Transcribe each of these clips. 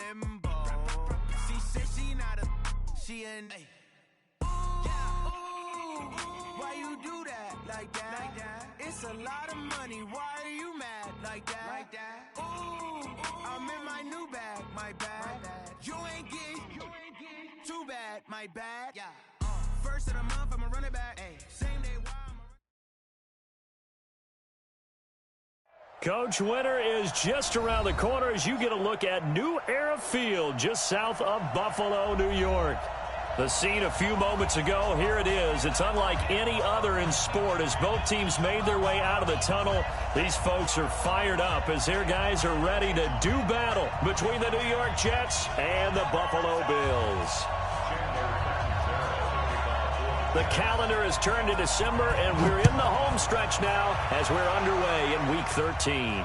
limbo. She said she not a, she in. Why you do that like that? It's a lot of money. Why are you mad like that? Ooh, I'm in my new bag, my bad. You ain't get too bad, my bad. First of the month, I'ma run it back. Same day. Coach, winter is just around the corner as you get a look at New Era Field just south of Buffalo, New York. The scene a few moments ago, here it is. It's unlike any other in sport as both teams made their way out of the tunnel. These folks are fired up as their guys are ready to do battle between the New York Jets and the Buffalo Bills. The calendar has turned to December, and we're in the home stretch now as we're underway in Week 13.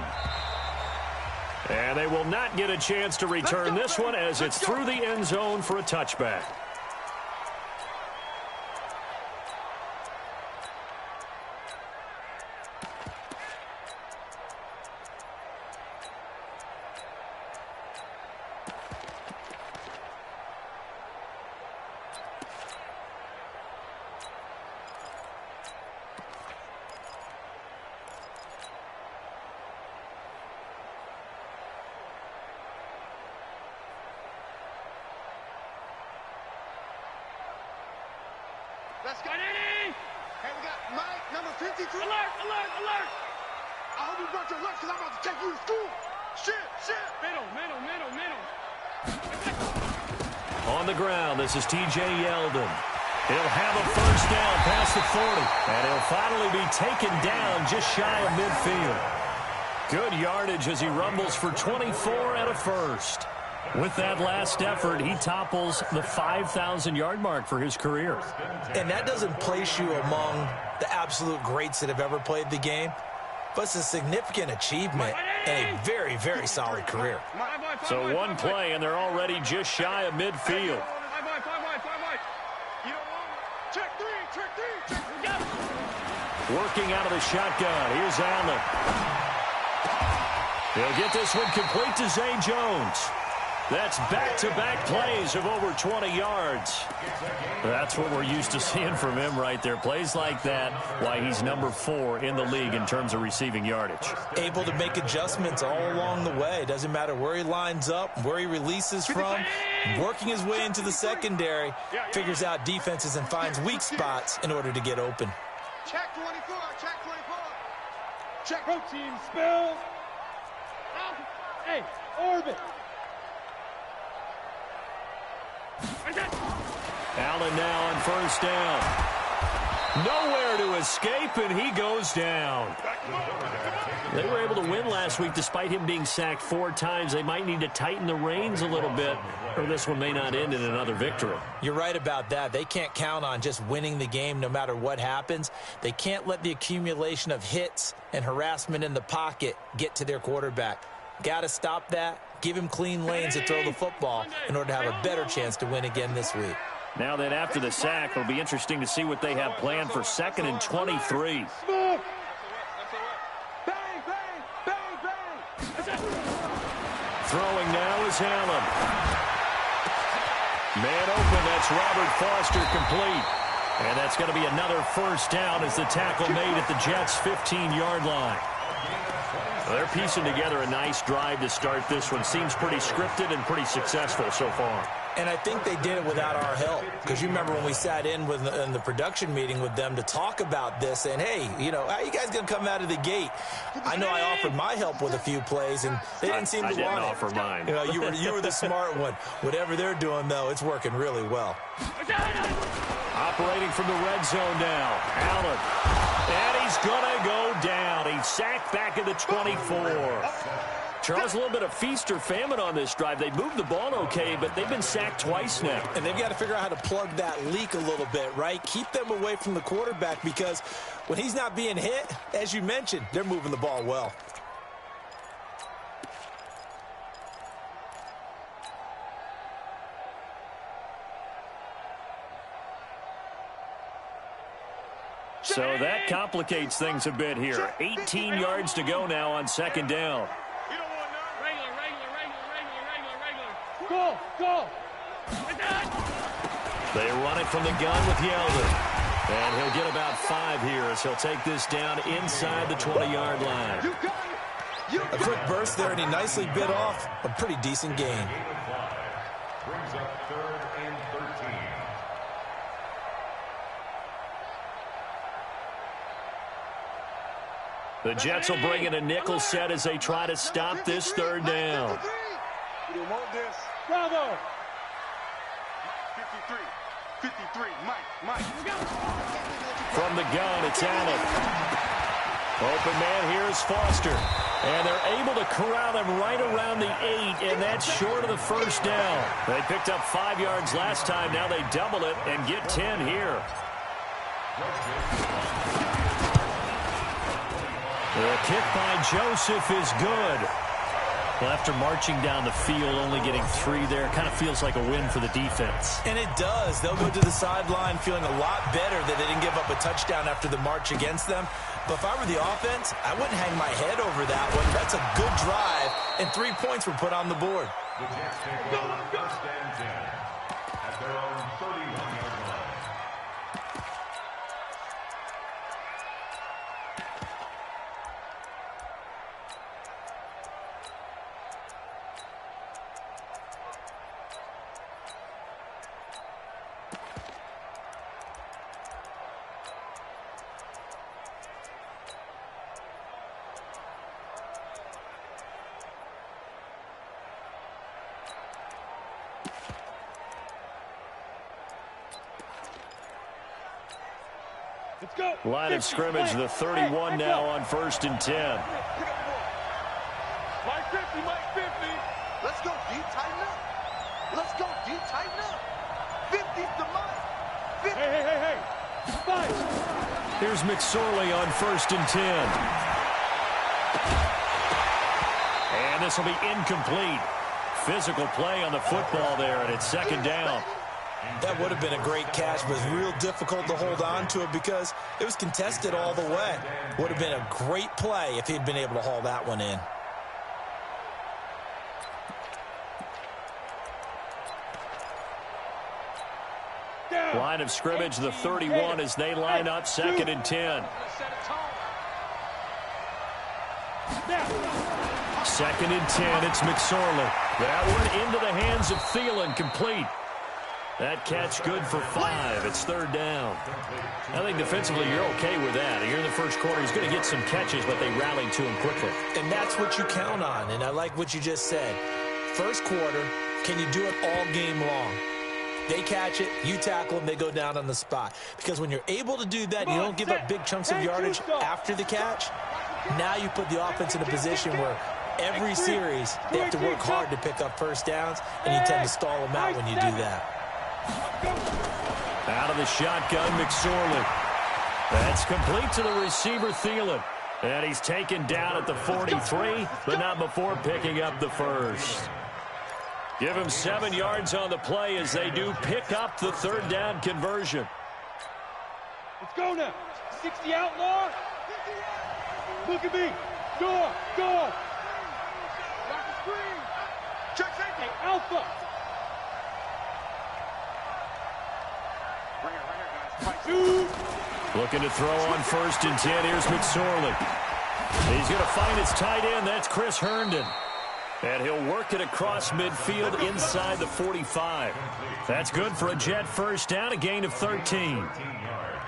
And they will not get a chance to return this one as it's through the end zone for a touchback. Let's go. Hey, we got Mike, number 53. Alert, alert, alert. I hope you brought your lunch because I'm about to take you to school. Shit. Middle. On the ground, this is T.J. Yeldon. He'll have a first down past the 40. And he'll finally be taken down just shy of midfield. Good yardage as he rumbles for 24 and a first. With that last effort, he topples the 5,000-yard mark for his career. And that doesn't place you among the absolute greats that have ever played the game, but it's a significant achievement and a very, very solid career. So one play, and they're already just shy of midfield. Working out of the shotgun. Here's Allen. He'll get this one complete to Zay Jones. That's back-to-back plays of over 20 yards. That's what we're used to seeing from him right there. Plays like that, why he's number 4 in the league in terms of receiving yardage. Able to make adjustments all along the way. Doesn't matter where he lines up, where he releases from. Working his way into the secondary, figures out defenses and finds weak spots in order to get open. Check 24, check 24. Check. Protein spill. Hey, orbit. Allen now on first down. Nowhere to escape, and he goes down. They were able to win last week despite him being sacked 4 times. They might need to tighten the reins a little bit, or this one may not end in another victory. You're right about that. They can't count on just winning the game no matter what happens. They can't let the accumulation of hits and harassment in the pocket get to their quarterback. Got to stop that. Give him clean lanes to throw the football in order to have a better chance to win again this week. Now that after the sack, it'll be interesting to see what they have planned for 2nd and 23. Throwing now is Allen. Man open, that's Robert Foster complete. And that's going to be another first down as the tackle made at the Jets' 15-yard line. Well, they're piecing together a nice drive to start this one. Seems pretty scripted and pretty successful so far. And I think they did it without our help. Because you remember when we sat in the production meeting with them to talk about this, and hey, you know, how are you guys going to come out of the gate? I know I offered my help with a few plays, and they didn't seem to want it. I didn't offer mine. You know, you were the smart one. Whatever they're doing, though, it's working really well. Operating from the red zone now, Allen. And he's going to go down. He's sacked back at the 24. Charles, a little bit of feast or famine on this drive. They moved the ball okay, but they've been sacked twice now. And they've got to figure out how to plug that leak a little bit, right? Keep them away from the quarterback because when he's not being hit, as you mentioned, they're moving the ball well. So that complicates things a bit here. 18 yards to go now on 2nd down. Go. They run it from the gun with Yeldon. And he'll get about 5 here as he'll take this down inside the 20-yard line. A quick burst there, and he nicely bit off a pretty decent gain. Brings up 3rd and 13. The Jets will bring in a nickel set as they try to stop this 3rd down. We don't want this. Bravo. 53, Mike. From the gun, it's Allen. Open man here is Foster. And they're able to corral him right around the 8, and that's short of the 1st down. They picked up 5 yards last time. Now they double it and get 10 here. The kick by Joseph is good. Well, after marching down the field, only getting 3 there, kind of feels like a win for the defense. And it does. They'll go to the sideline feeling a lot better that they didn't give up a touchdown after the march against them. But if I were the offense, I wouldn't hang my head over that one. That's a good drive, and 3 points were put on the board. The Jets take over 1st and 10 at their own 31-yard line. Let's go. Line of scrimmage, the 31 now on 1st and 10. Mike 50. Let's go, D. Tighten up. 50's the Mike. 50. Hey. 5. Here's McSorley on 1st and 10. And this will be incomplete. Physical play on the football there, and it's 2nd down. That would have been a great catch, but it's real difficult to hold on to it because it was contested all the way. Would have been a great play if he'd been able to haul that one in. Line of scrimmage, the 31 as they line up 2nd and 10. 2nd and 10, it's McSorley. That one into the hands of Thielen, complete. That catch good for 5. It's 3rd down. I think defensively you're okay with that. Here in the 1st quarter, he's going to get some catches, but they rallied to him quickly. And that's what you count on, and I like what you just said. 1st quarter, can you do it all game long? They catch it, you tackle them, they go down on the spot. Because when you're able to do that, you don't give up big chunks of yardage after the catch. Now you put the offense in a position where every series they have to work hard to pick up 1st downs, and you tend to stall them out when you do that. Out of the shotgun, McSorley. That's complete to the receiver, Thielen. And he's taken down at the 43, but not before picking up the 1st. Give him 7 yards on the play as they do pick up the 3rd down conversion. Let's go now. 60 outlaw. Look at me. Go. Check safety. Hey, Alpha. Right here, guys. 2. Looking to throw on 1st and 10. Here's McSorley. He's going to find his tight end. That's Chris Herndon. And he'll work it across midfield inside the 45. That's good for a Jet 1st down, a gain of 13.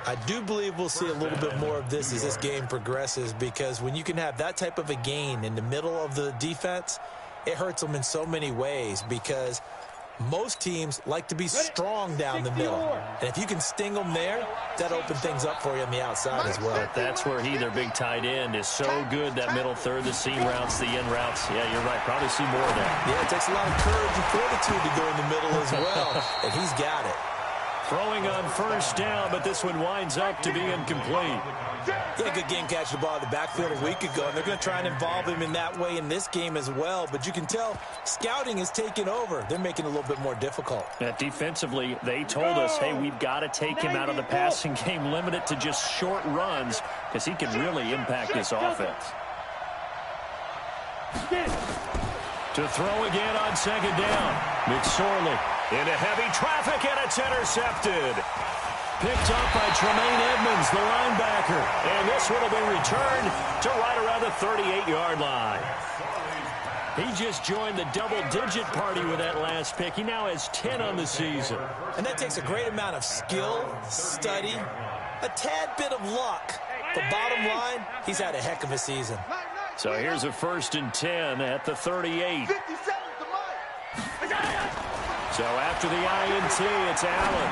I do believe we'll see a little bit more of this as this game progresses, because when you can have that type of a gain in the middle of the defense, it hurts them in so many ways, because most teams like to be strong down the middle. And if you can sting them there, that opens things up for you on the outside as well. But that's where their big tight end, is so good, that middle third, the seam routes, the in routes. Yeah, you're right. Probably see more of that. Yeah, it takes a lot of courage and fortitude to go in the middle as well, and he's got it. Throwing on 1st down, but this one winds up to be incomplete. Yeah, good game catching the ball in the backfield a week ago, and they're going to try and involve him in that way in this game as well. But you can tell scouting is taking over. They're making it a little bit more difficult. Defensively, they told us, hey, we've got to take him out of the passing game, limit it to just short runs, because he can really impact this offense. To throw again on second down. McSorley into heavy traffic, and it's intercepted. Picked up by Tremaine Edmonds, the linebacker. And this one will be returned to right around the 38-yard line. He just joined the double-digit party with that last pick. He now has 10 on the season. And that takes a great amount of skill, study, a tad bit of luck. But bottom line, he's had a heck of a season. So here's a 1st and 10 at the 38. So after the INT, it's Allen.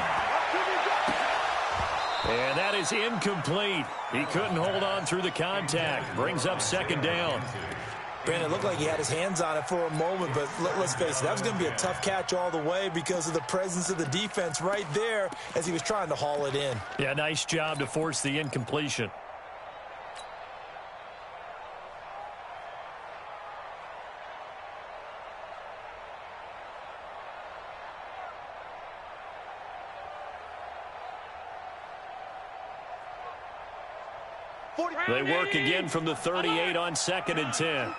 And that is incomplete. He couldn't hold on through the contact. Brings up second down. Brandon, it looked like he had his hands on it for a moment, but let's face it, that was going to be a tough catch all the way because of the presence of the defense right there as he was trying to haul it in. Yeah, nice job to force the incompletion. They work again from the 38 on 2nd and 10.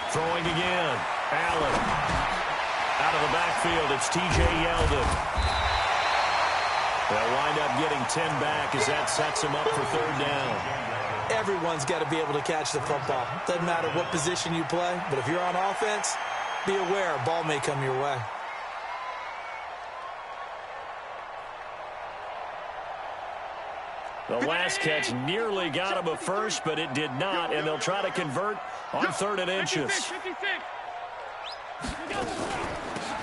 Throwing again. Allen. Out of the backfield, it's T.J. Yeldon. They'll wind up getting 10 back as that sets them up for 3rd down. Everyone's got to be able to catch the football. Doesn't matter what position you play, but if you're on offense, be aware a ball may come your way. The last catch nearly got him a first, but it did not, and they'll try to convert on 3rd and inches.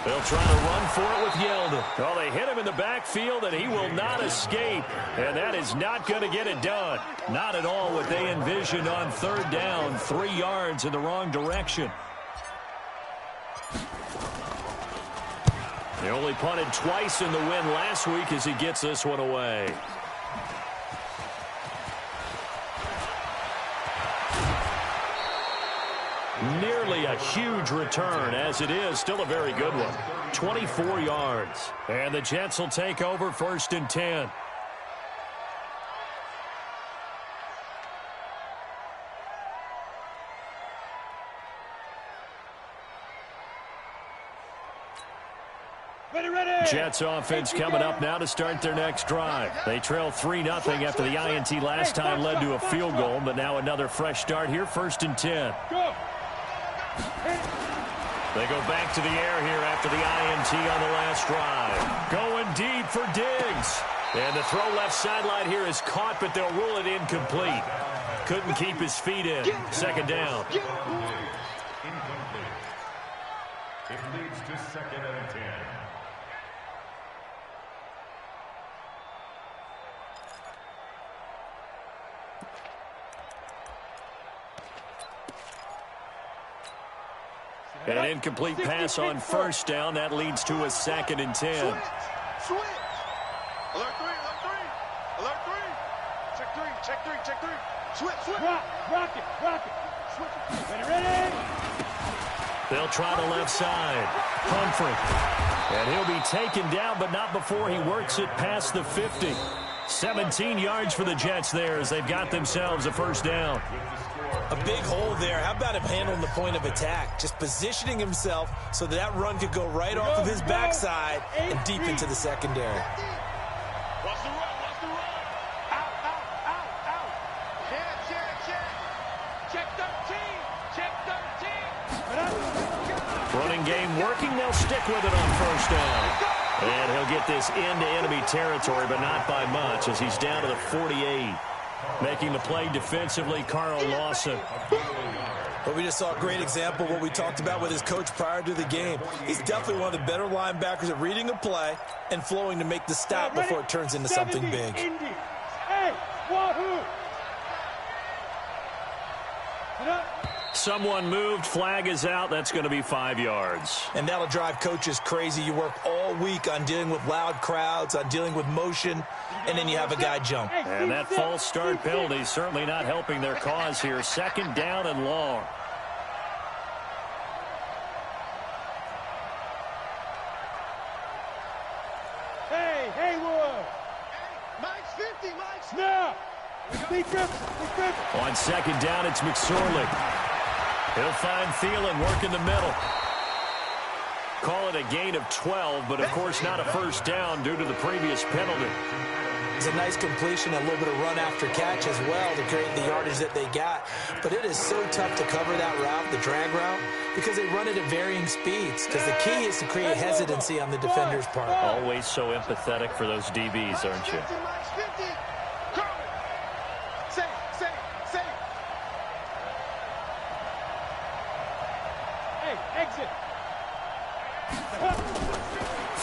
They'll try to run for it with Yeldon. Oh, they hit him in the backfield, and he will not escape. And that is not going to get it done. Not at all what they envisioned on 3rd down. 3 yards in the wrong direction. They only punted twice in the win last week as he gets this one away. Nearly a huge return, as it is still a very good one. 24 yards. And the Jets will take over 1st and 10. Jets offense coming up now to start their next drive. They trail 3-0 after the INT last time led to a field goal, but now another fresh start here, 1st and 10. They go back to the air here after the INT on the last drive. Going deep for Diggs. And the throw left sideline here is caught, but they'll rule it incomplete. Couldn't keep his feet in. 2nd down. Incomplete. It leads to 2nd and 10. And an incomplete pass on 1st down. That leads to a 2nd and 10. Switch. Alert 3, alert 3. Alert 3. Check 3, check 3, check 3. Switch. Rock it. Switch. Ready. They'll try the left side. Humphrey. And he'll be taken down, but not before he works it past the 50. 17 yards for the Jets there as they've got themselves a 1st down. A big hole there. How about him handling the point of attack? Just positioning himself so that run could go right off of his backside and deep into the secondary. Watch the run. Out. Check 13. Running game working. They'll stick with it on 1st down. And he'll get this into enemy territory, but not by much as he's down to the 48. Making the play defensively, Carl Lawson. But we just saw a great example of what we talked about with his coach prior to the game. He's definitely one of the better linebackers at reading a play and flowing to make the stop before it turns into something big. Hey, wahoo! Someone moved. Flag is out. That's going to be 5 yards. And that'll drive coaches crazy. You work all week on dealing with loud crowds, on dealing with motion, and then you have a guy jump. And that false start penalty certainly not helping their cause here. 2nd down and long. Hey, Haywood! Mike's 50, Mike's 50. Now! Be tripping. On 2nd down, it's McSorley. He'll find Thielen working the middle. Call it a gain of 12, but of course not a first down due to the previous penalty. It's a nice completion, a little bit of run after catch as well to create the yardage that they got. But it is so tough to cover that route, the drag route, because they run it at varying speeds. Because the key is to create hesitancy on the defender's part. Always so empathetic for those DBs, aren't you? Hey, exit.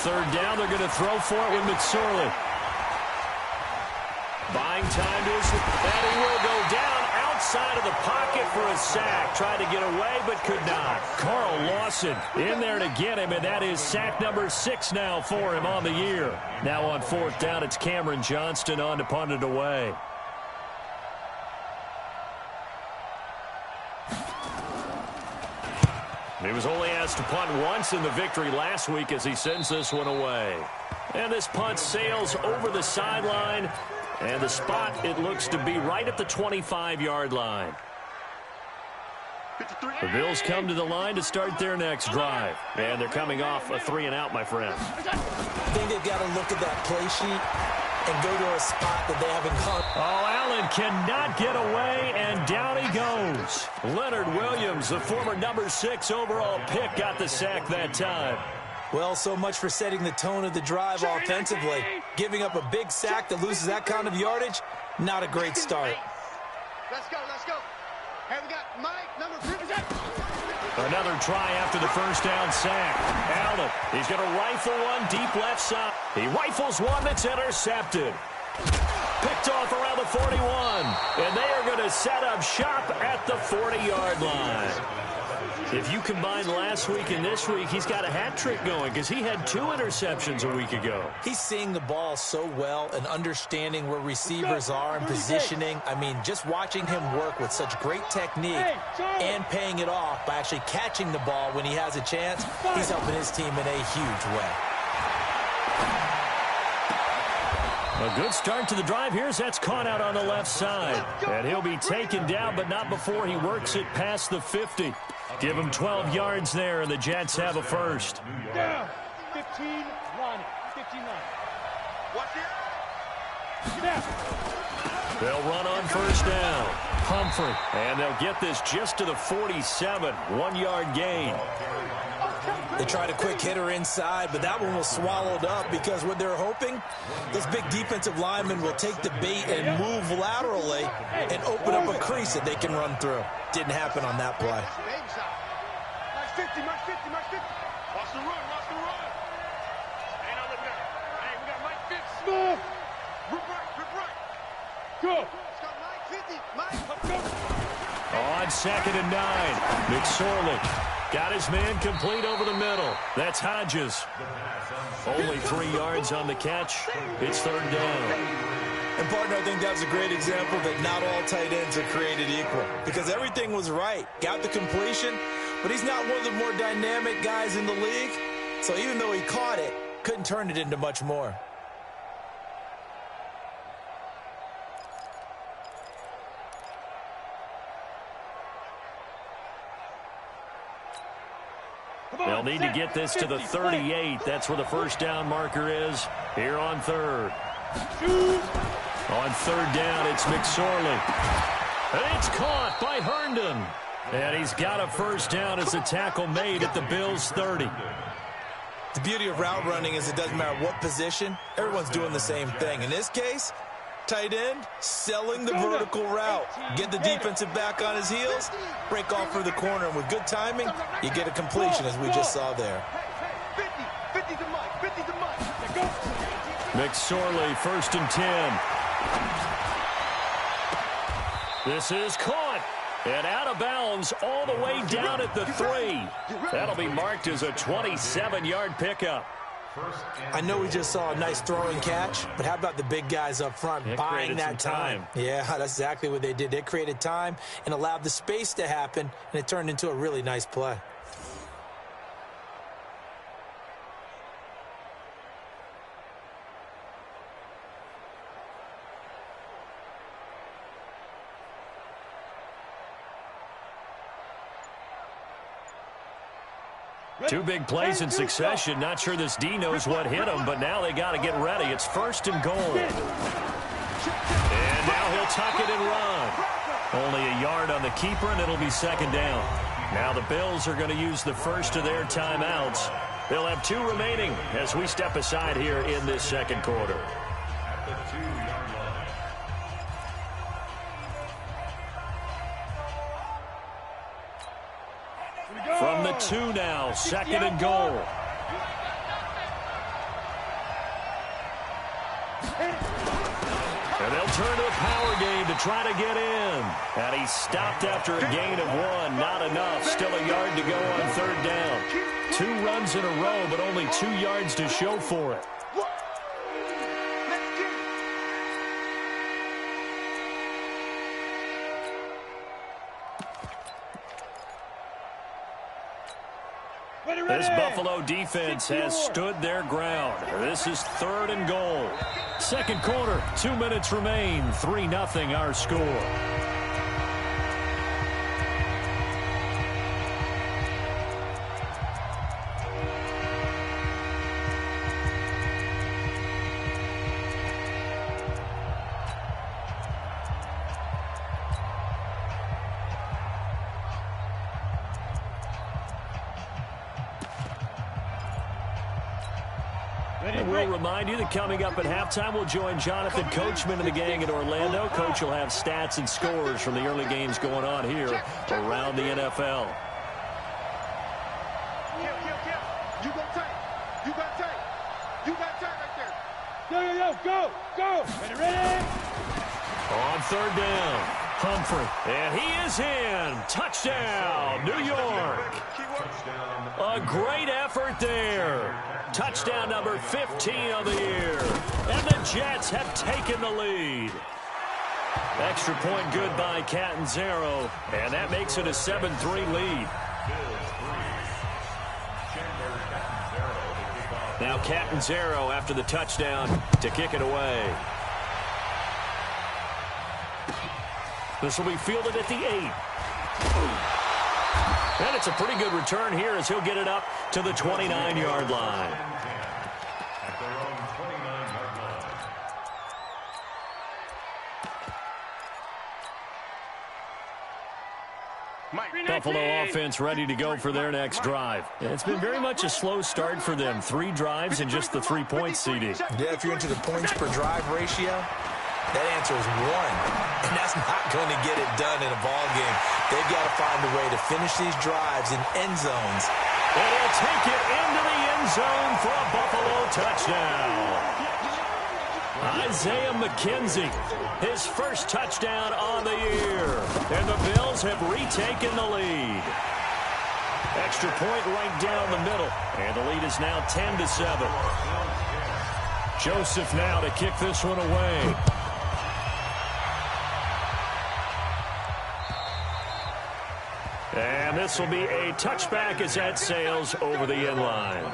Third down, they're going to throw for it with McSorley. Buying time to his, and he will go down outside of the pocket for a sack. Tried to get away, but could not. Carl Lawson in there to get him, and that is sack number 6 now for him on the year. Now on fourth down, it's Cameron Johnston on to punt it away. He was only asked to punt once in the victory last week as he sends this one away. And this punt sails over the sideline. And the spot, it looks to be right at the 25-yard line. The Bills come to the line to start their next drive. And they're coming off a 3-and-out, my friend. I think they've got to look at that play sheet and go to a spot that they haven't caught. Oh, Allen cannot get away, and down he goes. Leonard Williams, the former number 6 overall pick, got the sack that time. Well, so much for setting the tone of the drive offensively. Giving up a big sack that loses that kind of yardage, not a great start. Let's go, let's go. Hey, we got Mike, number 50. Another try after the first down sack. Allen, he's going to rifle one deep left side. He rifles one that's intercepted. Picked off around the 41. And they are going to set up shop at the 40-yard line. If you combine last week and this week, he's got a hat trick going because he had 2 interceptions a week ago. He's seeing the ball so well and understanding where receivers are and positioning. I mean, just watching him work with such great technique and paying it off by actually catching the ball when he has a chance, he's helping his team in a huge way. A good start to the drive. Here's that's caught out on the left side. And he'll be taken down, but not before he works it past the 50. Give him 12 yards there, and the Jets have a first. Down. 15, Ronnie. 59. Watch it. Snap. They'll run on first down. Humphrey. And they'll get this just to the 47. 1-yard gain. They tried a quick hitter inside, but that one was swallowed up because what they're hoping, those big defensive linemen will take the bait and move laterally and open up a crease that they can run through. Didn't happen on that play. March 50, March 50, March 50. Watch the run, watch the run. Hey, now look at that. Hey, we got Mike 50. Move. Rip right, rip right. Go. Let's go, Mike 50. Mike. Go. On 2nd and 9. McSorley got his man complete over the middle. That's Hodges. Only 3 yards on the catch. It's third down. And, partner, I think that's a great example that not all tight ends are created equal because everything was right. Got the completion, but he's not one of the more dynamic guys in the league. So even though he caught it, couldn't turn it into much more. They'll need to get this to the 38. That's where the first down marker is here on third. On third down, it's McSorley. And it's caught by Herndon. And he's got a first down as the tackle made at the Bills' 30. The beauty of route running is it doesn't matter what position. Everyone's doing the same thing. In this case, tight end, selling the vertical route. Get the defensive back on his heels, break off for the corner. And with good timing, you get a completion as we just saw there. 50 to Mike, 50 to Mike. McSorley, 1st and 10. This is caught. And out of bounds all the way down at the 3. That'll be marked as a 27-yard pickup. I know we just saw a nice throw and catch, but how about the big guys up front buying that time? Yeah, that's exactly what they did. They created time and allowed the space to happen, and it turned into a really nice play. Two big plays in succession. Not sure this D knows what hit him, but now they got to get ready. It's 1st and goal. And now he'll tuck it and run. Only a yard on the keeper, and it'll be 2nd down. Now the Bills are going to use the first of their timeouts. They'll have 2 remaining as we step aside here in this 2nd quarter. At the 2-yard line. From the 2 now, 2nd and goal. And they'll turn to a power game to try to get in. And he stopped after a gain of 1. Not enough. Still a yard to go on 3rd down. 2 runs in a row, but only 2 yards to show for it. This Buffalo defense has stood their ground. This is 3rd and goal. 2nd quarter, 2 minutes remain. 3-0 our score. And we'll remind you that coming up at halftime, we'll join Jonathan Coachman and the gang at Orlando. Coach will have stats and scores from the early games going on here around the NFL. You got tight. You got tight. You got tight right there. Go. Ready. On 3rd down, Humphrey. And he is in. Touchdown, New York. A great effort there. Touchdown number 15 of the year. And the Jets have taken the lead. Extra point good by Catanzaro. And that makes it a 7-3 lead. Now Catanzaro after the touchdown to kick it away. This will be fielded at the 8. And it's a pretty good return here as he'll get it up to the 29-yard line. At their own 29-yard line. Buffalo offense ready to go for their next drive. It's been very much a slow start for them. 3 drives and just the 3 points, CD. Yeah, if you're into the points per drive ratio, that answer is 1. And that's not going to get it done in a ball game. They've got to find a way to finish these drives in end zones. And he'll take it into the end zone for a Buffalo touchdown. Isaiah McKenzie, his first touchdown on the year. And the Bills have retaken the lead. Extra point right down the middle. And the lead is now 10-7. Joseph now to kick this one away. And this will be a touchback as that sails over the end line.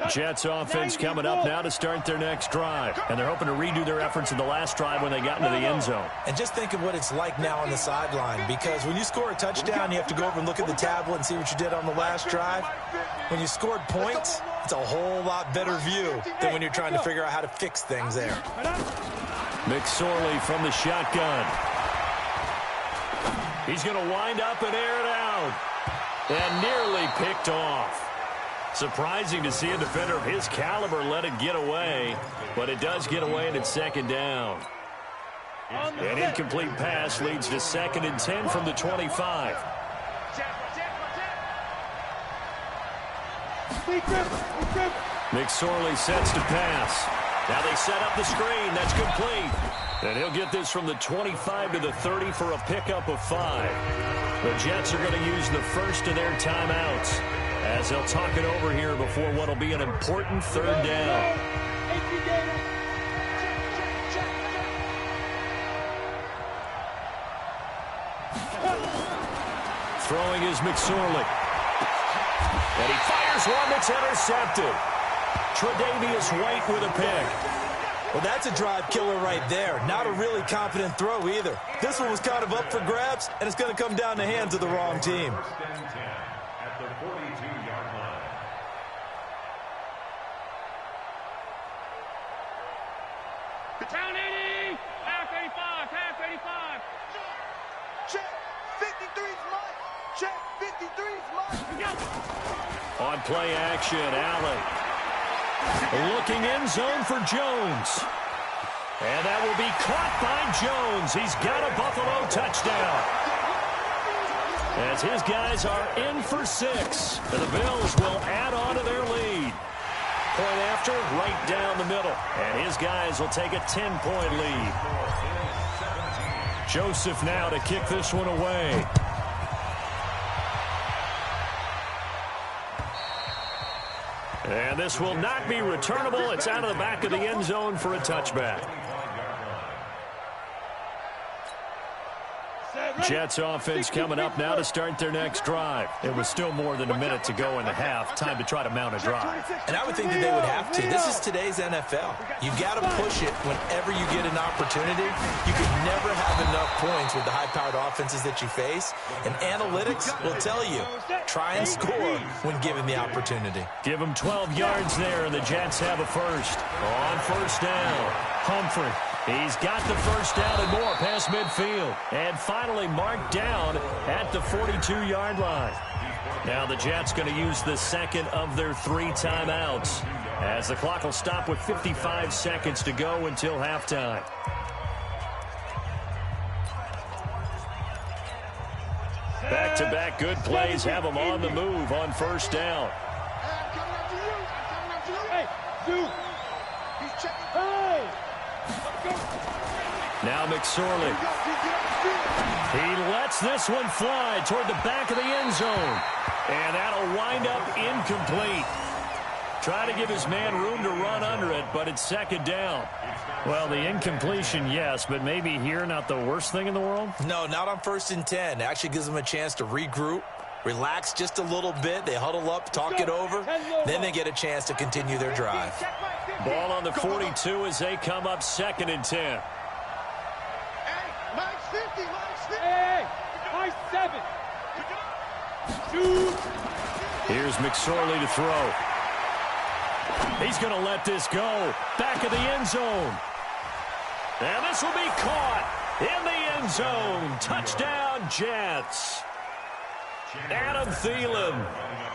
Jets offense coming up now to start their next drive. And they're hoping to redo their efforts in the last drive when they got into the end zone. And just think of what it's like now on the sideline, because when you score a touchdown, you have to go over and look at the tablet and see what you did on the last drive. When you scored points, it's a whole lot better view than when you're trying to figure out how to fix things there. McSorley from the shotgun. He's going to wind up and air it out. And nearly picked off. Surprising to see a defender of his caliber let it get away, but it does get away and it's 2nd down. An incomplete pass leads to 2nd and 10 from the 25. McSorley sets to pass. Now they set up the screen. That's complete. And he'll get this from the 25 to the 30 for a pickup of 5. The Jets are going to use the first of their timeouts as they'll talk it over here before what will be an important 3rd down. Throwing is McSorley. And he fires. Here's one that's intercepted. Tre'Davious White with a pick. Well, that's a drive killer right there. Not a really confident throw either. This one was kind of up for grabs, and it's going to come down the hands of the wrong team. First and 10 at the 42-yard line. Down 80. Half 85. Half 85. Check. 53's mine. Check. 53's mine. On play action, Allen. Looking end zone for Jones. And that will be caught by Jones. He's got a Buffalo touchdown. As his guys are in for 6. And the Bills will add on to their lead. Point after, right down the middle. And his guys will take a 10-point lead. Joseph now to kick this one away. And this will not be returnable. It's out of the back of the end zone for a touchback. Jets offense coming up now to start their next drive. It was still more than a minute to go in the half. Time to try to mount a drive. And I would think that they would have to. This is today's NFL. You got to push it whenever you get an opportunity. You can never have enough points with the high-powered offenses that you face. And analytics will tell you, try and score when given the opportunity. Give them 12 yards there, and the Jets have a first. On first down, Humphrey. He's got the first down and more past midfield. And finally marked down at the 42-yard line. Now the Jets going to use the second of their 3 timeouts, as the clock will stop with 55 seconds to go until halftime. Back-to-back good plays have them on the move on first down. Hey, dude. Hey. Now McSorley. He lets this one fly toward the back of the end zone. And that'll wind up incomplete. Try to give his man room to run under it, but it's second down. Well, the incompletion, yes, but maybe here not the worst thing in the world? No, not on 1st and 10. It actually gives them a chance to regroup, relax just a little bit. They huddle up, talk it over. Then they get a chance to continue their drive. Ball on the 42 as they come up 2nd and 10. Hey, Mike's 50, Mike's 50. Hey, Mike's 7. Dude. Here's McSorley to throw. He's going to let this go. Back of the end zone. And this will be caught in the end zone. Touchdown, Jets. Adam Thielen,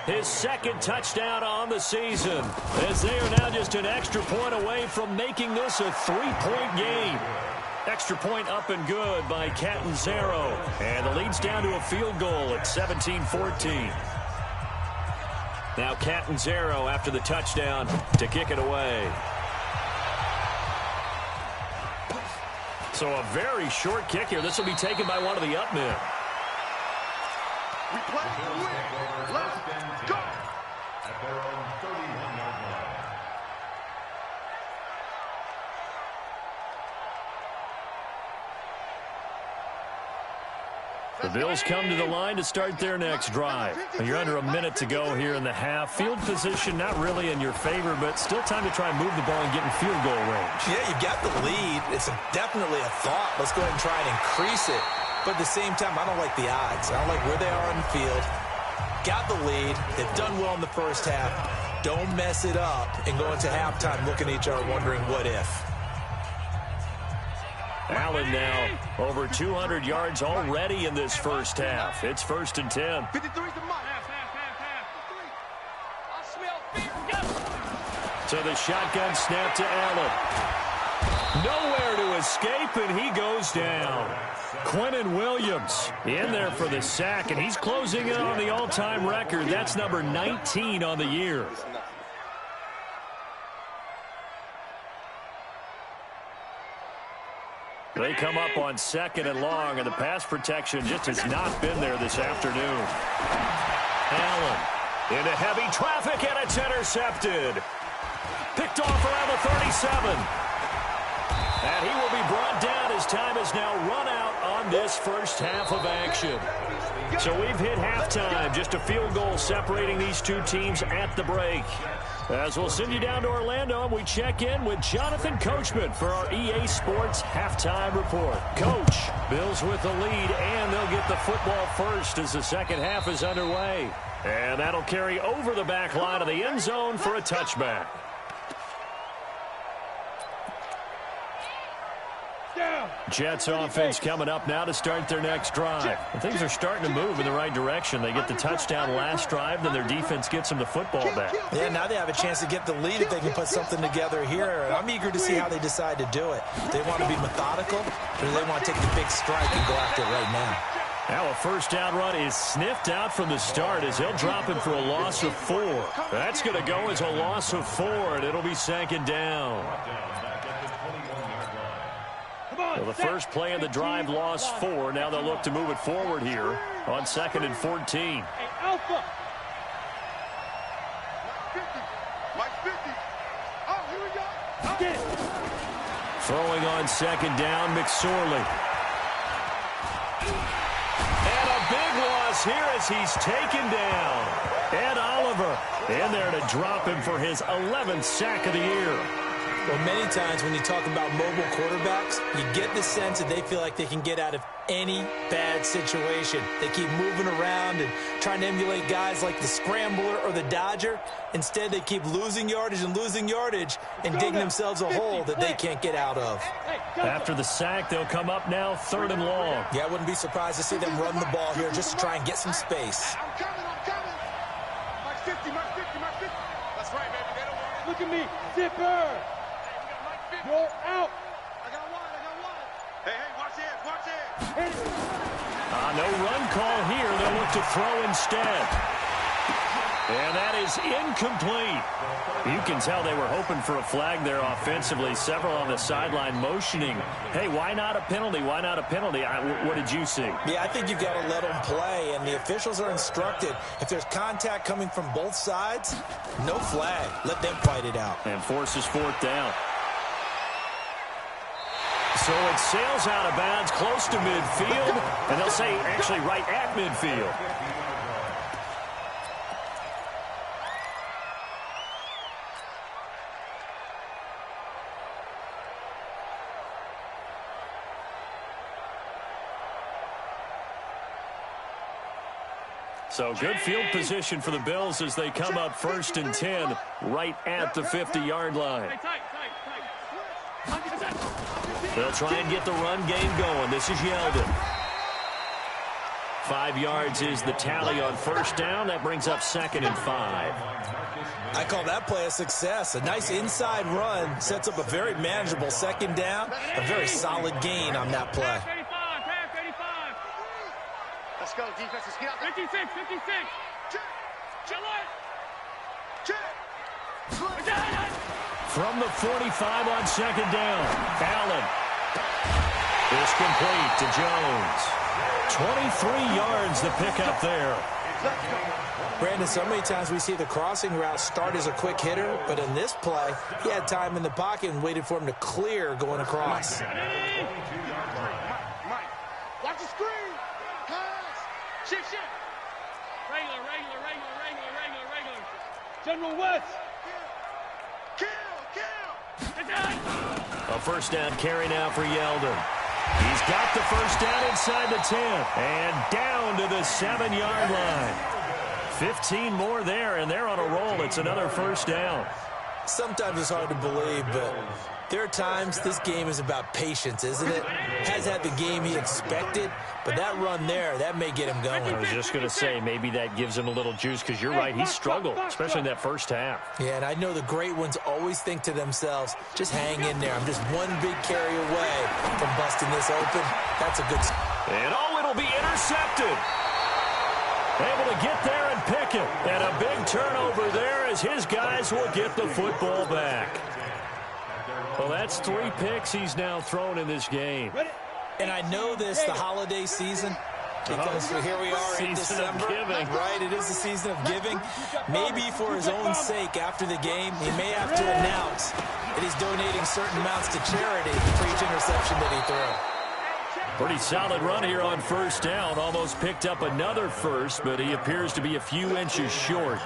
his 2nd touchdown on the season, as they are now just an extra point away from making this a 3-point game. Extra point up and good by Catanzaro. And the lead's down to a field goal at 17-14. Now Catanzaro after the touchdown to kick it away. So a very short kick here. This will be taken by one of the up men. We play to win. Let's go. At their own 31-yard line. The Bills come to the line to start their next drive. You're under a minute to go here in the half. Field position not really in your favor, but still time to try and move the ball and get in field goal range. Yeah, you got the lead. It's definitely a thought. Let's go ahead and try and increase it. But at the same time, I don't like the odds. I don't like where they are on the field. Got the lead. They've done well in the first half. Don't mess it up and go into halftime looking at each other wondering what if. Allen now over 200 yards already in this first half. It's 1st and 10. 53's the mark. So the shotgun snap to Allen. Nowhere to escape, and he goes down. Quinnen Williams in there for the sack, and he's closing in on the all-time record. That's number 19 on the year. They come up on 2nd and long, and the pass protection just has not been there this afternoon. Allen into heavy traffic, and it's intercepted. Picked off around the 37. And he will be brought down as time is now run out on end this first half of action. So we've hit halftime. Just a field goal separating these two teams at the break. As we'll send you down to Orlando, and we check in with Jonathan Coachman for our EA Sports Halftime Report. Coach, Bills with the lead, and they'll get the football first as the second half is underway. And that'll carry over the back line of the end zone for a touchback. Jets offense coming up now to start their next drive. And things are starting to move in the right direction. They get the touchdown last drive, then their defense gets them the football back. Yeah, now they have a chance to get the lead if they can put something together here. And I'm eager to see how they decide to do it. They want to be methodical, or do they want to take the big strike and go after it right now? Now a first down run is sniffed out from the start as they'll drop him for a loss of 4. That's going to go as a loss of 4, and it'll be second down. Well, the first play of the drive lost 4. Now they'll look to move it forward here on 2nd and 14. Hey, Alpha. Mike 50. Oh, here we go. Get it. Throwing on second down, McSorley. And a big loss here as he's taken down. Ed Oliver in there to drop him for his 11th sack of the year. Well, many times when you talk about mobile quarterbacks, you get the sense that they feel like they can get out of any bad situation. They keep moving around and trying to emulate guys like the Scrambler or the Dodger. Instead, they keep losing yardage and digging themselves a hole that they can't get out of. After the sack, they'll come up now 3rd and long. Yeah, I wouldn't be surprised to see them run the ball here just to try and get some space. I'm coming. Mike 50, Mike 50, Mike 50. That's right, baby. They don't want it. Look at me. Zipper. You're out. I got one. Hey, watch it. Hit it. No run call here. They'll look to throw instead. And that is incomplete. You can tell they were hoping for a flag there offensively. Several on the sideline motioning. Hey, why not a penalty? Why not a penalty? What did you see? Yeah, I think you've got to let them play, and the officials are instructed. If there's contact coming from both sides, no flag. Let them fight it out. And forces 4th down. So it sails out of bounds close to midfield, and they'll say actually right at midfield. So good field position for the Bills as they come up 1st and 10 right at the 50-yard line. They'll try and get the run game going. This is Yeldon. 5 yards is the tally on 1st down. That brings up 2nd and 5. I call that play a success. A nice inside run sets up a very manageable 2nd down. A very solid gain on that play. Let's go, defense. Let's get out there. 56. From the 45 on 2nd down, Allen is complete to Jones. 23 yards the pickup there. Brandon, so many times we see the crossing route start as a quick hitter, but in this play, he had time in the pocket and waited for him to clear going across. Mike, watch the screen. Pass. Shift. Regular. General West. Kill. A 1st down carry now for Yeldon. He's got the 1st down inside the 10 and down to the 7-yard line. 15 more there, and they're on a roll. It's another 1st down. Sometimes it's hard to believe, but there are times this game is about patience, isn't it? Has had the game he expected, but that run there, that may get him going. I was just going to say, maybe that gives him a little juice, because you're right, he struggled, especially in that 1st half. Yeah, and I know the great ones always think to themselves, just hang in there. I'm just one big carry away from busting this open. That's a good... And it'll be intercepted. Able to get there and pick it. And a big turnover there as his guys will get the football back. Well, that's 3 picks he's now thrown in this game. And I know this, the holiday season, because here we are in December. Right, it is the season of giving. Maybe for his own sake after the game, he may have to announce that he's donating certain amounts to charity for each interception that he threw. Pretty solid run here on first down. Almost picked up another first, but he appears to be a few inches short.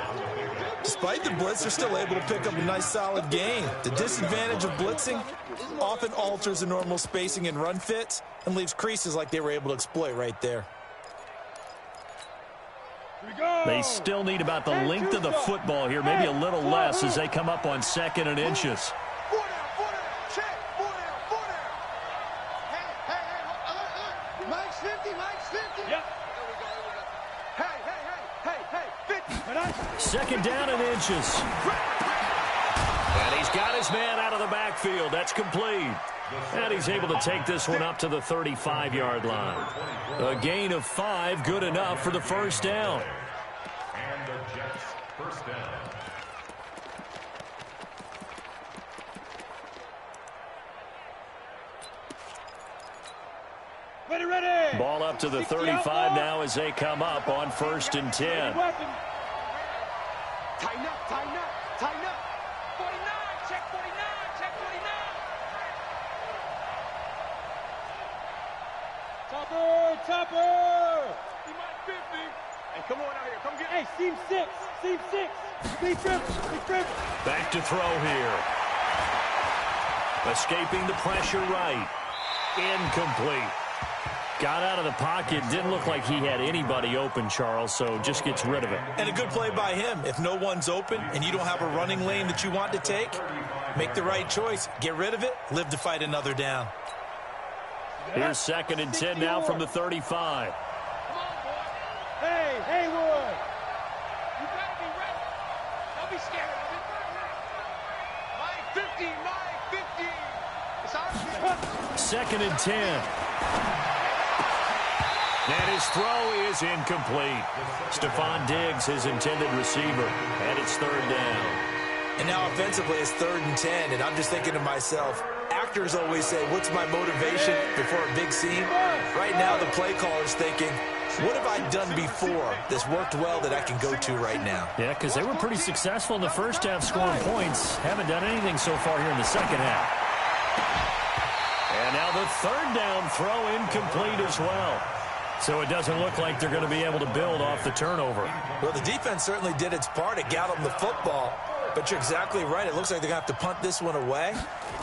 Despite the blitz, they're still able to pick up a nice solid gain. The disadvantage of blitzing often alters the normal spacing and run fits and leaves creases like they were able to exploit right there. They still need about the length of the football here, maybe a little less as they come up on 2nd and inches. Mike's 50, Mike's 50. Yep. Hey, 50. 2nd down and inches. And he's got his man out of the backfield. That's complete. And he's able to take this one up to the 35-yard line. A gain of 5, good enough for the first down. And the Jets first down. Ready. Ball up to the 35 now as they come up on 1st and 10. Tighten up. 49, check 49. Topper. He might 50. Hey, come on out here. Come get Hey, seam 6. Big trip. Back to throw here. Escaping the pressure right. Incomplete. Got out of the pocket. Didn't look like he had anybody open, Charles, so just gets rid of it. And a good play by him. If no one's open and you don't have a running lane that you want to take, make the right choice. Get rid of it. Live to fight another down. Here's 2nd and 10 now from the 35. Hey, Haywood. You better be ready. Don't be scared of it. Mike 50. It's our 2nd and 10. And his throw is incomplete. Stephon Diggs, his intended receiver. And it's 3rd down. And now offensively, it's 3rd and 10. And I'm just thinking to myself, actors always say, what's my motivation before a big scene? Right now, the play caller's thinking, what have I done before that's worked well that I can go to right now? Yeah, because they were pretty successful in the first half scoring points. Haven't done anything so far here in the second half. And now the 3rd down throw incomplete as well. So it doesn't look like they're going to be able to build off the turnover. Well, the defense certainly did its part. It got them the football. But you're exactly right. It looks like they're going to have to punt this one away.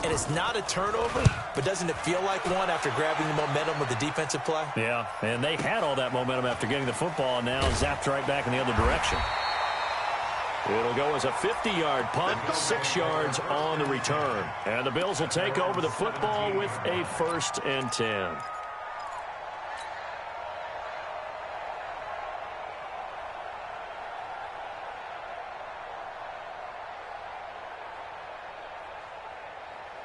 And it's not a turnover, but doesn't it feel like one after grabbing the momentum with the defensive play? Yeah, and they had all that momentum after getting the football, and now zapped right back in the other direction. It'll go as a 50-yard punt, 6 yards on the return. And the Bills will take over the football with a 1st and 10.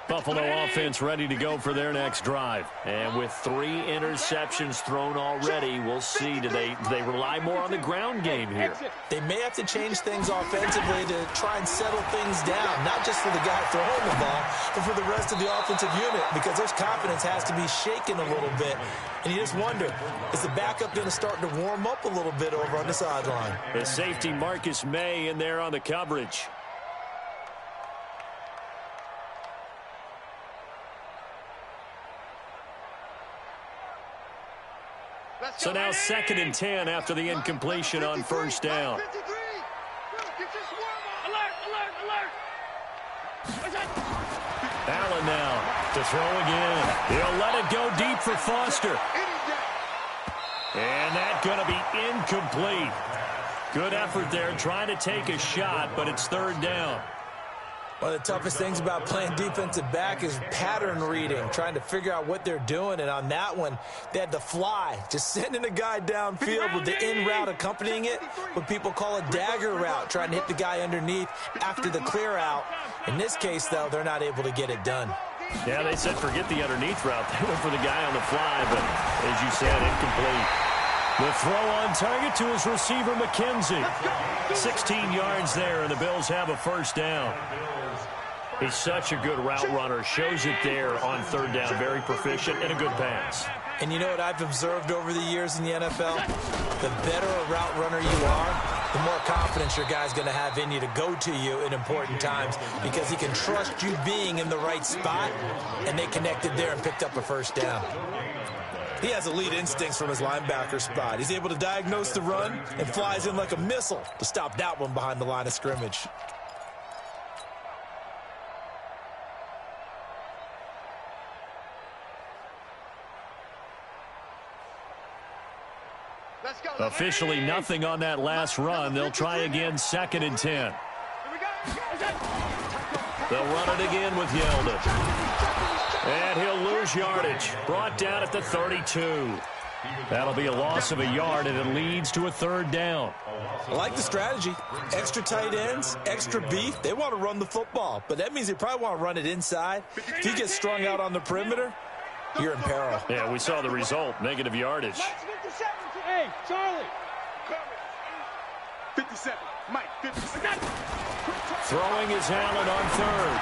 Buffalo offense ready to go for their next drive. And with 3 interceptions thrown already, we'll see. Do they rely more on the ground game here? They may have to change things offensively to try and settle things down, not just for the guy throwing the ball, but for the rest of the offensive unit, because their confidence has to be shaken a little bit. And you just wonder, is the backup going to start to warm up a little bit over on the sideline? The safety Marcus May in there on the coverage. So now 2nd and 10 after the incompletion on 1st down. Allen now to throw again. He'll let it go deep for Foster. And that's going to be incomplete. Good effort there trying to take a shot, but it's 3rd down. One of the toughest things about playing defensive back is pattern reading, trying to figure out what they're doing. And on that one, they had to fly, just sending a guy downfield with the in route accompanying it, what people call a dagger route, trying to hit the guy underneath after the clear out. In this case, though, they're not able to get it done. Yeah, they said forget the underneath route. They went for the guy on the fly, but as you said, incomplete. The throw on target to his receiver, McKenzie. 16 yards there, and the Bills have a 1st down. He's such a good route runner. Shows it there on 3rd down. Very proficient and a good pass. And you know what I've observed over the years in the NFL? The better a route runner you are, the more confidence your guy's going to have in you to go to you in important times because he can trust you being in the right spot, and they connected there and picked up a 1st down. He has elite instincts from his linebacker spot. He's able to diagnose the run and flies in like a missile to stop that one behind the line of scrimmage. Officially nothing on that last run. They'll try again, 2nd and 10. They'll run it again with Yeldon. And he'll lose yardage. Brought down at the 32. That'll be a loss of a yard, and it leads to a 3rd down. I like the strategy. Extra tight ends, extra beef. They want to run the football, but that means they probably want to run it inside. If he gets strung out on the perimeter, you're in peril. Yeah, we saw the result, negative yardage. Hey, Charlie. 57. Mike, 57. Throwing is Allen on 3rd.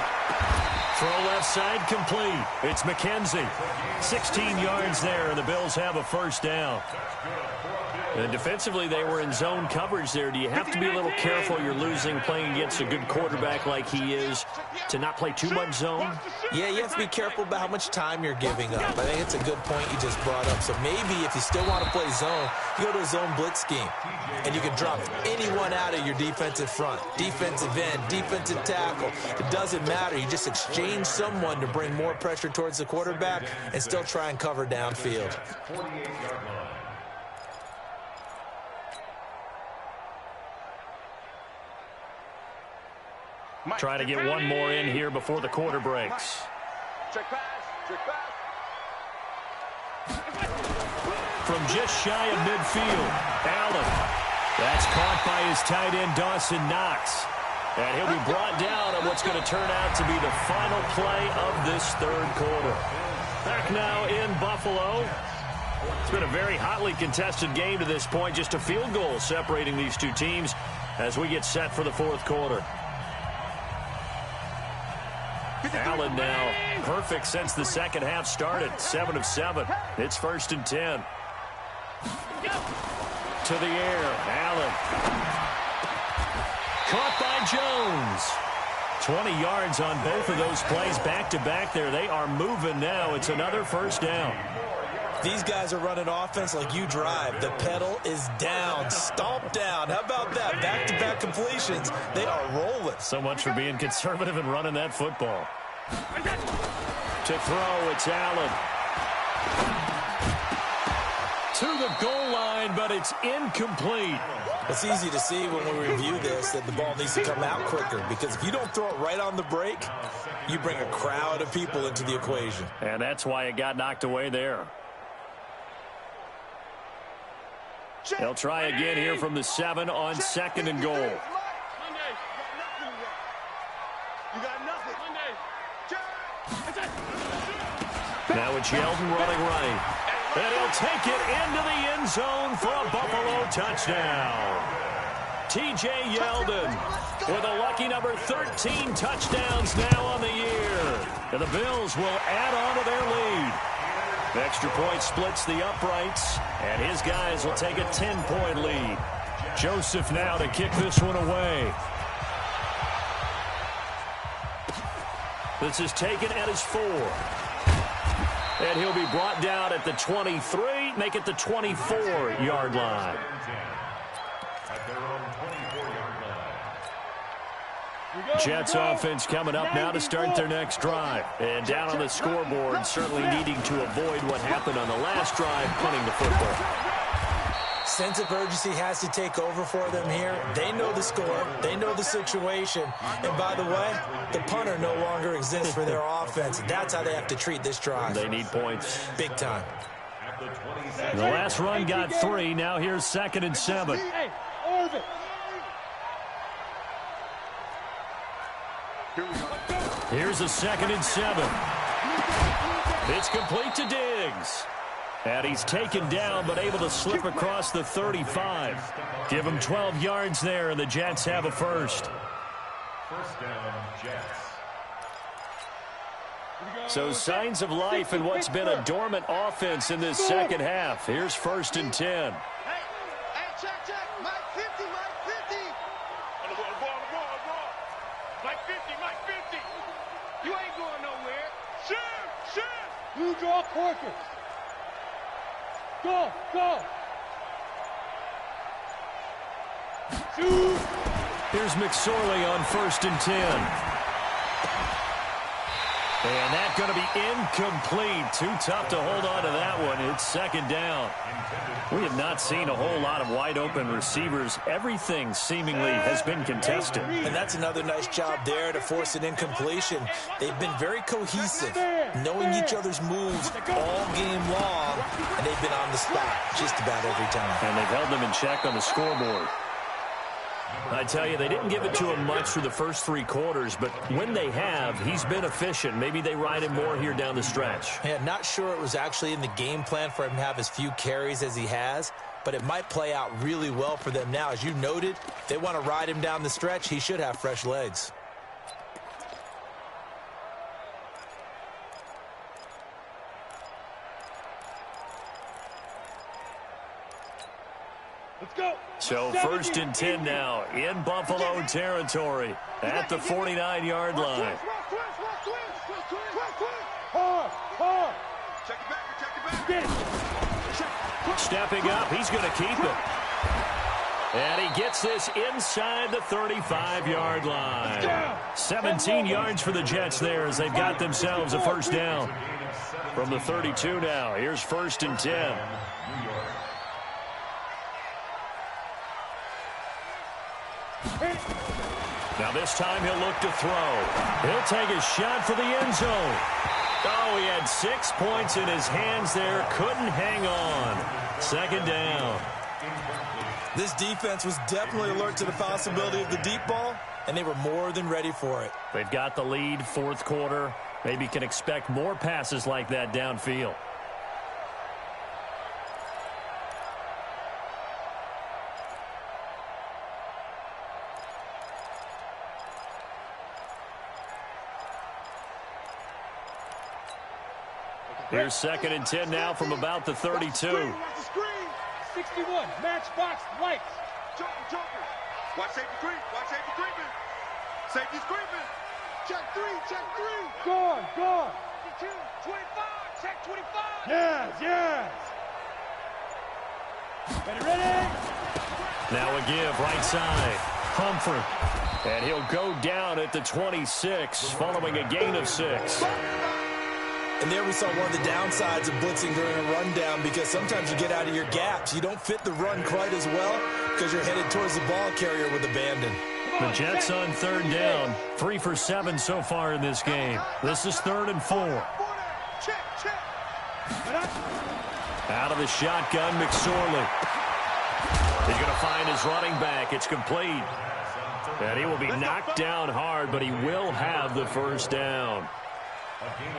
Throw left side complete. It's McKenzie. 16 yards there, and the Bills have a 1st down. And defensively, they were in zone coverage there. Do you have to be a little careful? You're losing, playing against a good quarterback like he is, to not play too much zone? Yeah, you have to be careful about how much time you're giving up. I think it's a good point you just brought up. So maybe if you still want to play zone, you go to a zone blitz scheme. And you can drop anyone out of your defensive front. Defensive end, defensive tackle. It doesn't matter. You just exchange someone to bring more pressure towards the quarterback and still try and cover downfield. Try to get one more in here before the quarter breaks. Check pass. Check pass. From just shy of midfield, Allen. That's caught by his tight end, Dawson Knox. And he'll be brought down on what's going to turn out to be the final play of this 3rd quarter. Back now in Buffalo. It's been a very hotly contested game to this point. Just a field goal separating these two teams as we get set for the 4th quarter. Allen now perfect since the 2nd half started. 7 of 7. It's 1st and 10. To the air. Allen. Caught by Jones. 20 yards on both of those plays back-to-back there. They are moving now. It's another 1st down. These guys are running offense like you drive. The pedal is down. Stomp down. How about that? Back-to-back completions. They are rolling. So much for being conservative and running that football. To throw, it's Allen. To the goal line, but it's incomplete. It's easy to see when we review this that the ball needs to come out quicker, because if you don't throw it right on the break, you bring a crowd of people into the equation. And that's why it got knocked away there. They'll try again here from the 7 on 2nd and goal. Now it's Yeldon running right. And he'll take it into the end zone for a Buffalo touchdown. T.J. Yeldon with a lucky number 13 touchdowns now on the year. And the Bills will add on to their lead. Extra point splits the uprights, and his guys will take a 10-point lead. Joseph now to kick this one away. This is taken at his 4. And he'll be brought down at the 23, make it the 24-yard line. Jets offense coming up now to start their next drive. And down on the scoreboard, certainly needing to avoid what happened on the last drive, punting the football. Sense of urgency has to take over for them here. They know the score. They know the situation. And by the way, the punter no longer exists for their offense. That's how they have to treat this drive. They need points. Big time. The last run got 3. Now here's 2nd and 7. Here's a 2nd and 7. It's complete to Diggs. And he's taken down, but able to slip across the 35. Give him 12 yards there, and the Jets have a 1st. 1st down, Jets. So signs of life in what's been a dormant offense in this 2nd half. Here's 1st and 10. Hey, check. Mike 50, Mike 50. On the ball. Mike 50. You ain't going nowhere. Shoot. You draw quicker. Go, go. Shoot. Here's McSorley on 1st and 10. And that's going to be incomplete. Too tough to hold on to that one. It's 2nd down. We have not seen a whole lot of wide-open receivers. Everything seemingly has been contested. And that's another nice job there to force an incompletion. They've been very cohesive, knowing each other's moves all game long, and they've been on the spot just about every time. And they've held them in check on the scoreboard. I tell you, they didn't give it to him much for the first 3 quarters, but when they have, he's been efficient. Maybe they ride him more here down the stretch. Yeah, not sure it was actually in the game plan for him to have as few carries as he has, but it might play out really well for them now. As you noted, if they want to ride him down the stretch, he should have fresh legs. Let's go. So 1st and 10 now in Buffalo territory at the 49-yard line. Hard. Check it back. Get it. Stepping up, he's going to keep it. And he gets this inside the 35-yard line. 17 yards for the Jets there as they've got themselves a 1st down. From the 32 now, here's 1st and 10. Now this time he'll look to throw. He'll take a shot for the end zone. Oh, he had 6 points in his hands there. Couldn't hang on. 2nd down. This defense was definitely alert to the possibility of the deep ball, and they were more than ready for it. They've got the lead, 4th quarter. Maybe can expect more passes like that downfield. Here's 2nd and 10 now from about the 32. Watch the screen. 61, matchbox lights. Joker. Watch safety creeping. Safety's creeping. Check 3. Gone. 22, 25. Check 25. Yes. Ready. Now a give right side. Humphrey. And he'll go down at the 26 following a gain of 6. And there we saw one of the downsides of blitzing during a rundown, because sometimes you get out of your gaps. You don't fit the run quite as well because you're headed towards the ball carrier with abandon. The Jets on 3rd down. 3 for 7 so far in this game. This is 3rd and 4. Check. Out of the shotgun, McSorley. He's going to find his running back. It's complete. And he will be knocked down hard, but he will have the 1st down.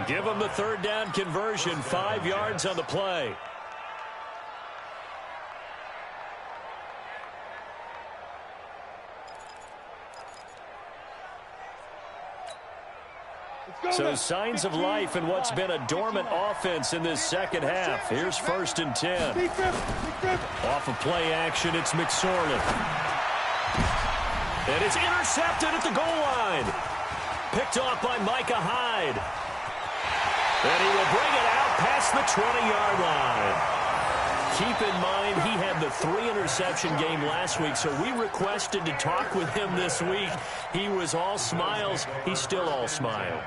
Give him the 3rd down conversion. 5 yards on the play. So signs of life in what's been a dormant offense in this 2nd half. Here's 1st and 10. Off of play action, it's McSorley. And it's intercepted at the goal line. Picked off by Micah Hyde. And he will bring it out past the 20-yard line. Keep in mind, he had the 3-interception game last week, so we requested to talk with him this week. He was all smiles. He's still all smile.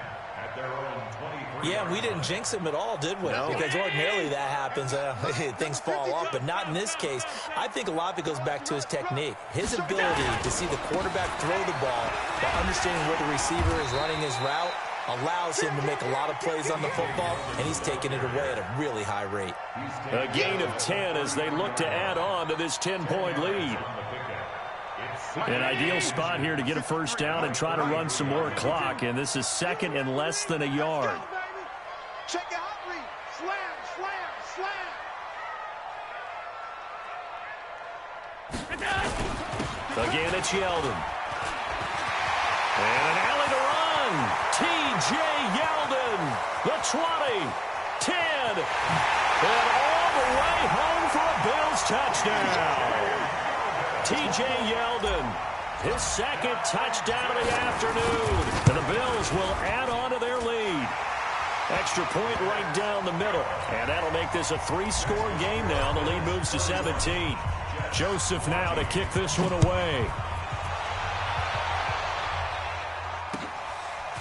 Yeah, we didn't jinx him at all, did we? No. Because ordinarily that happens. Things fall off, but not in this case. I think a lot of it goes back to his technique. His ability to see the quarterback throw the ball while understanding where the receiver is running his route allows him to make a lot of plays on the football, and he's taking it away at a really high rate. A gain of 10 as they look to add on to this 10-point lead. An ideal spot here to get a 1st down and try to run some more clock, and this is 2nd and less than a yard. Check it out, Reed. Slam. Again, it's Yeldon. And an alley to run. T.J. Yeldon. The 20. 10. And all the way home for a Bills touchdown. T.J. Yeldon. His 2nd touchdown of the afternoon. And the Bills will add on to their lead. Extra point right down the middle. And that'll make this a 3-score game now. The lead moves to 17. Joseph now to kick this one away.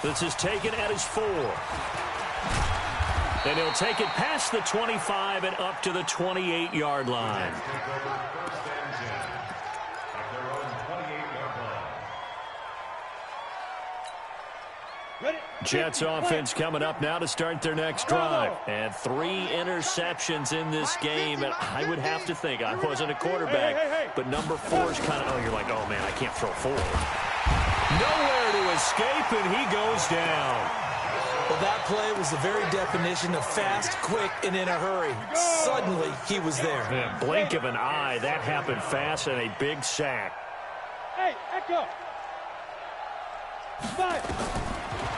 This is taken at his 4. And he'll take it past the 25 and up to the 28-yard line. Jets offense coming up now to start their next drive. And 3 interceptions in this game. And I would have to think, I wasn't a quarterback, but number 4 is kind of, oh, you're like, oh, man, I can't throw 4. Nowhere to escape, and he goes down. Well, that play was the very definition of fast, quick, and in a hurry. Suddenly, he was there. Yeah, blink of an eye, that happened fast, and a big sack. Hey, Echo.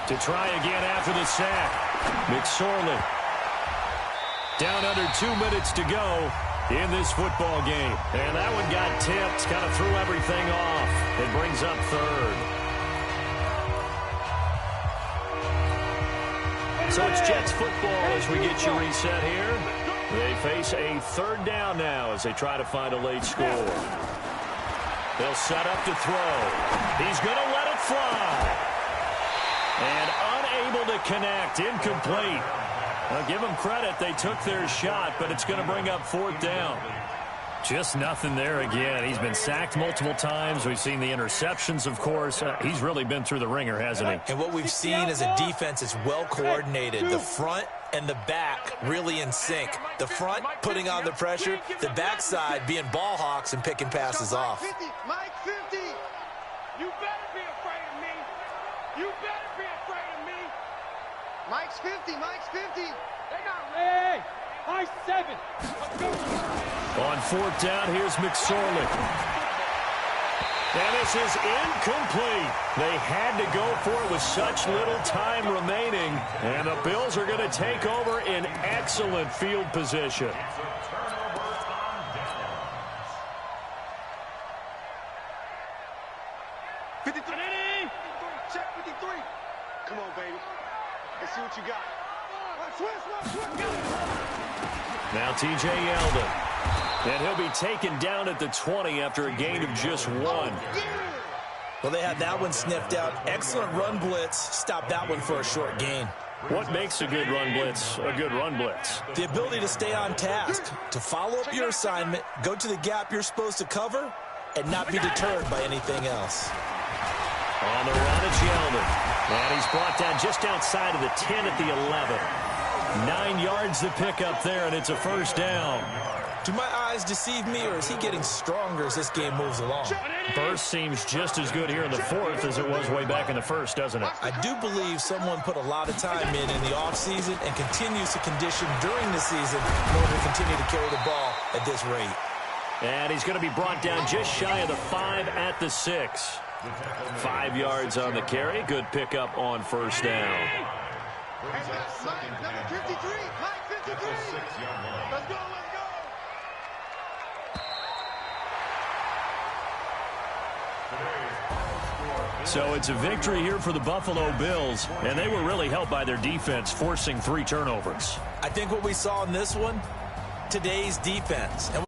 To try again after the sack. McSorley. Down under 2 minutes to go in this football game. And that one got tipped, kind of threw everything off. It brings up 3rd. So it's Jets football as we get you reset here. They face a 3rd down now as they try to find a late score. They'll set up to throw. He's going to let it fly. And unable to connect. Incomplete. I'll give them credit. They took their shot, but it's going to bring up 4th down. Just nothing there again. He's been sacked multiple times. We've seen the interceptions, of course. He's really been through the ringer, hasn't he? And what we've seen is a defense that's well coordinated. The front and the back really in sync. The front putting on the pressure. The backside being ball hawks and picking passes off. Mike 50. You better be afraid of me. You better be afraid of me. Mike's 50. Mike's 50. They got Hey, Mike's 7. On 4th down, here's McSorley. And this is incomplete. They had to go for it with such little time remaining. And the Bills are going to take over in excellent field position. Check 53. Come on, baby. Let's see what you got. Now T.J. Yeldon. And he'll be taken down at the 20 after a gain of just 1. Well, they had that one sniffed out. Excellent run blitz. Stopped that one for a short gain. What makes a good run blitz a good run blitz? The ability to stay on task, to follow up your assignment, go to the gap you're supposed to cover, and not be deterred by anything else. On the run, it's Yeldon. And he's brought down just outside of the 10 at the 11. 9 yards to pick up there, and it's a 1st down. Do my eyes deceive me, or is he getting stronger as this game moves along? Burst seems just as good here in the 4th as it was way back in the 1st, doesn't it? I do believe someone put a lot of time in the offseason and continues to condition during the season in order to continue to carry the ball at this rate. And he's going to be brought down just shy of the 5 at the 6. 5 yards on the carry. Good pickup on 1st down. Mike, number 53. Mike 53. Let's go, let's go. So it's a victory here for the Buffalo Bills, and they were really helped by their defense, forcing 3 turnovers. I think what we saw in this one, today's defense. And